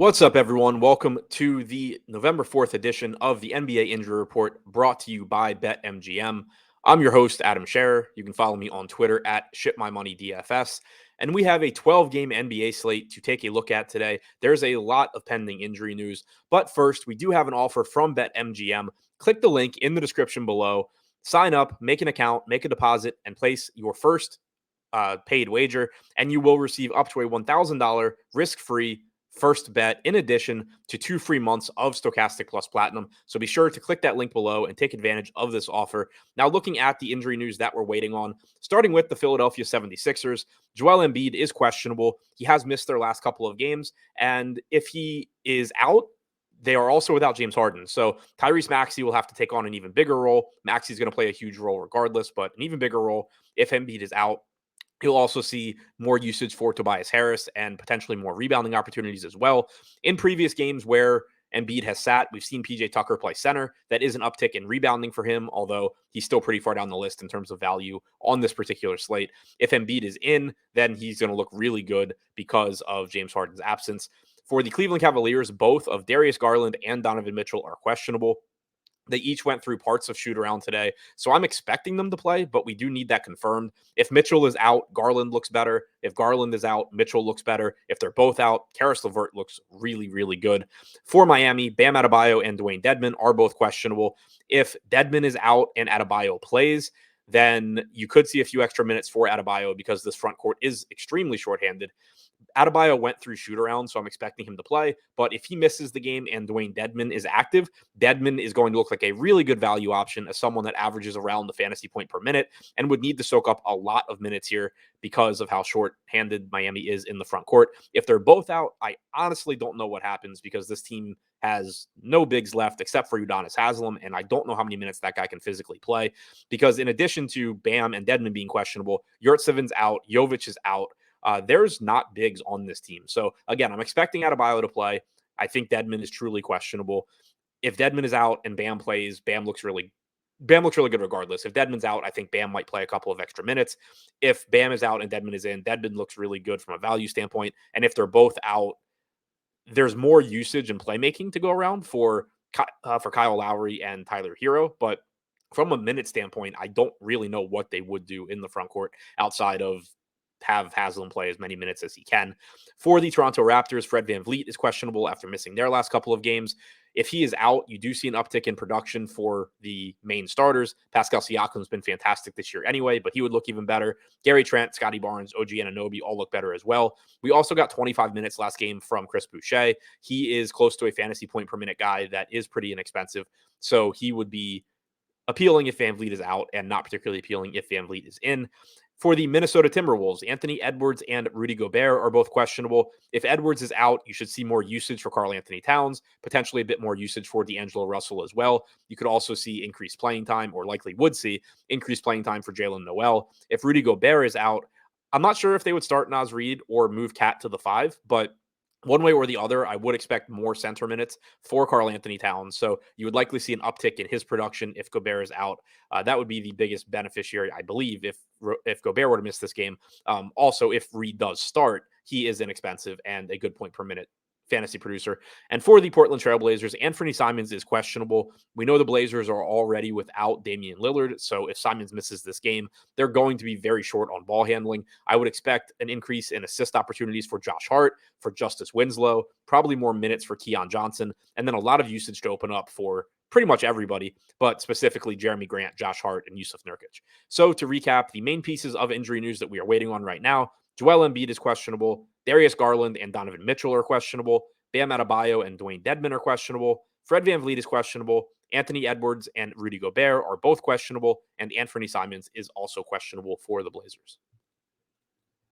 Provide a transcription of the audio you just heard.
What's up, everyone? Welcome to the November 4th edition of the NBA Injury Report brought to you by BetMGM. I'm your host, Adam Scherer. You can follow me on Twitter at ShipMyMoneyDFS. And we have a 12-game NBA slate to take a look at today. There's a lot of pending injury news. But first, we do have an offer from BetMGM. Click the link in the description below. Sign up, make an account, make a deposit, and place your first paid wager, and you will receive up to a $1,000 risk-free first bet in addition to 2 free months of Stokastic Plus Platinum. So be sure to click that link below and take advantage of this offer. Now, looking at the injury news that we're waiting on, starting with the Philadelphia 76ers, Joel Embiid is questionable. He has missed their last couple of games, and if he is out, they are also without James Harden. So Tyrese Maxey will have to take on an even bigger role. Maxey's going to play a huge role regardless, but an even bigger role if Embiid is out. You'll also see more usage for Tobias Harris and potentially more rebounding opportunities as well. In previous games where Embiid has sat, we've seen PJ Tucker play center. That is an uptick in rebounding for him, although he's still pretty far down the list in terms of value on this particular slate. If Embiid is in, then he's going to look really good because of James Harden's absence. For the Cleveland Cavaliers, both of Darius Garland and Donovan Mitchell are questionable. They each went through parts of shoot around today. So I'm expecting them to play, but we do need that confirmed. If Mitchell is out, Garland looks better. If Garland is out, Mitchell looks better. If they're both out, Karis LeVert looks really, really good. For Miami, Bam Adebayo and Dwayne Dedmon are both questionable. If Dedmon is out and Adebayo plays, then you could see a few extra minutes for Adebayo because this front court is extremely shorthanded. Adebayo went through shoot around, so I'm expecting him to play. But if he misses the game and Dwayne Dedmon is active, Dedmon is going to look like a really good value option as someone that averages around the fantasy point per minute and would need to soak up a lot of minutes here because of how short-handed Miami is in the front court. If they're both out, I honestly don't know what happens because this team has no bigs left except for Udonis Haslem, and I don't know how many minutes that guy can physically play because in addition to Bam and Dedmon being questionable, Yurtsevic's out, Jovic is out. There's not bigs on this team. So again, I'm expecting Adebayo to play. I think Dedmon is truly questionable. If Dedmon is out and Bam plays, Bam looks really good regardless. If Dedmon's out, I think Bam might play a couple of extra minutes. If Bam is out and Dedmon is in, Dedmon looks really good from a value standpoint. And if they're both out, there's more usage and playmaking to go around for Kyle Lowry and Tyler Hero. But from a minute standpoint, I don't really know what they would do in the front court outside of have Haslem play as many minutes as he can. For the Toronto Raptors, Fred VanVleet is questionable after missing their last couple of games. If he is out, you do see an uptick in production for the main starters. Pascal Siakam's been fantastic this year anyway, but he would look even better. Gary Trent, Scotty Barnes, OG Anunoby all look better as well. We also got 25 minutes last game from Chris Boucher. He is close to a fantasy point per minute guy that is pretty inexpensive, so he would be appealing if VanVleet is out and not particularly appealing if VanVleet is in. For the Minnesota Timberwolves, Anthony Edwards and Rudy Gobert are both questionable. If Edwards is out, you should see more usage for Karl-Anthony Towns, potentially a bit more usage for D'Angelo Russell as well. You could also see increased playing time, or likely would see increased playing time for Jalen Noel. If Rudy Gobert is out, I'm not sure if they would start Naz Reid or move Cat to the 5, but one way or the other, I would expect more center minutes for Karl-Anthony Towns. So you would likely see an uptick in his production if Gobert is out. That would be the biggest beneficiary, I believe, if Gobert were to miss this game. Also, if Reed does start, he is inexpensive and a good point per minute fantasy producer. And for the Portland Trailblazers, Anthony Simons is questionable. We know the Blazers are already without Damian Lillard, so if Simons misses this game, they're going to be very short on ball handling. I would expect an increase in assist opportunities for Josh Hart, for Justice Winslow, probably more minutes for Keon Johnson, and then a lot of usage to open up for pretty much everybody, but specifically Jeremy Grant, Josh Hart, and Yusuf Nurkic. So to recap, the main pieces of injury news that we are waiting on right now: Joel Embiid is questionable. Darius Garland and Donovan Mitchell are questionable. Bam Adebayo and Dwayne Dedmon are questionable. Fred VanVleet is questionable. Anthony Edwards and Rudy Gobert are both questionable. And Anthony Simons is also questionable for the Blazers.